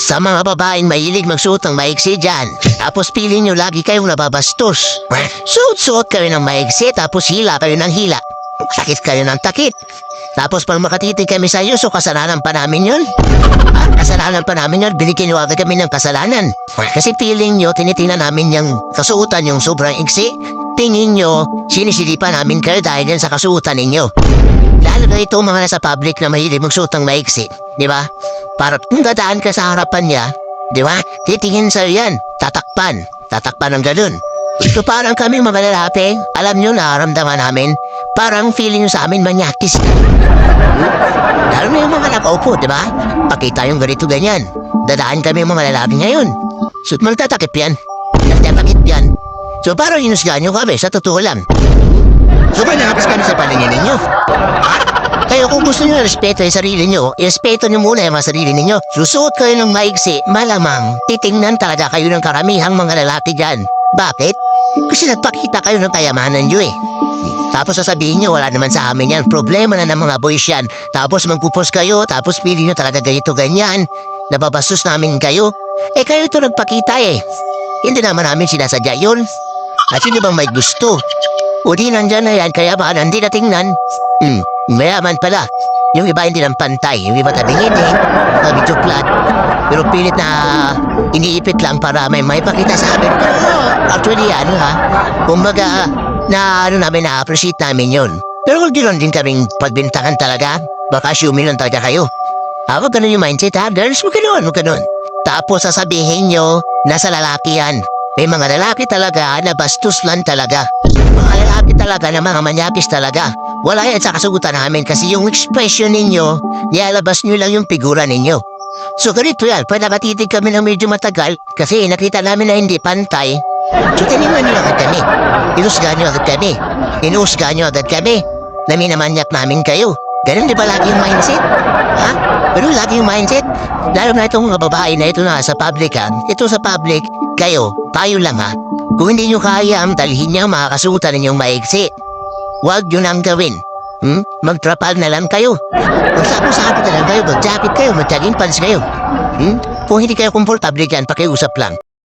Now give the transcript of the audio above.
Sa mga babaeng mahilig magsuot ng maigsi dyan, tapos piling nyo lagi kayong nababastos. Suot-suot kayo ng maigsi, tapos hila kayo ng hila. Takit kayo ng takit. Tapos pag makatitig kami sa iyo, so kasalanan pa namin yun? Kasalanan pa namin yun, binigyan nyo agad kami ng kasalanan. Kasi feeling nyo, tinitingnan namin yung kasuotan yung sobrang iksi. Tingin nyo, sinisilipan namin kayo dahil yan sa kasuotan ninyo. Lalo na ito mga nasa public na mahilig magsuot ng maiksi, di ba? Para kung dadaan ka sa harapan niya, di ba? Titingin sa'yo yan, tatakpan ng ganun. So parang kami mga lalaki, alam nyo nararamdaman namin, parang feeling nyo sa amin manyakis. Lalo na yung mga nakaupo, di ba? Pakita yung ganito ganyan. Dadaan kami mga lalaki ngayon. So magtatakip yan. Nagtatakip yan. So parang inusgan nyo kami, sa totoo lang. So manakapos kami sa paningin ninyo. Kaya kung gusto nyo respeto yung sarili nyo, irespeto nyo muna yung mga sarili ninyo. Susuot kayo ng maigsi, malamang titingnan talaga kayo ng karamihang mga lalaki dyan. Bakit? Kasi nagpakita kayo ng kayamanan nyo eh. Tapos sasabihin nyo, wala naman sa amin yan. Problema na ng mga boys yan. Tapos magpupos kayo, tapos pili nyo talaga ganito ganyan. Nababastos namin kayo. Eh kayo ito nagpakita eh. Hindi naman namin sinasadya yun. At sino bang may gusto? O di nandyan na yan, kaya ba hindi na tingnan? Mayaman pala. Yung iba hindi ng pantay. Yung iba tabingin eh. Medyo flat. Pero pilit na iniipit lang para may pakita sa amin. Actually kumbaga na-appreciate namin yun. Pero kung ganoon din kaming pagbintangan talaga, baka assuming lang talaga kayo. Wag ganun yung mindset ha, girls, wag ganun. Tapos sasabihin nyo, nasa lalaki yan. May mga lalaki talaga na bastos lang talaga. Mga lalaki talaga na mga manyakis talaga. Wala yan sa kasugutan namin kasi yung expression ninyo, nilalabas nyo lang yung figura ninyo. So ganito yan, pag nakatitig kami ng medyo matagal, kasi nakita namin na hindi pantay, so tinignan nyo agad kami. Inusgahan nyo agad kami. Inusgahan nyo agad kami. Na minamanyak namin kayo. Ganun di ba lagi yung mindset? Ha? Pero lagi yung mindset? Lalo na itong mga babae na ito na sa public ha. Ito sa public, kayo, tayo lang ha. Kung hindi nyo kaya dalhin niya mga kasutan ninyong maigsi, huwag nyo nang gawin. Magtrapal na lang kayo. Magsabi na lang kayo, mag-jacket kayo, mag-jogging pants kayo. Kung hindi kayo komportable dyan, pakiusap lang.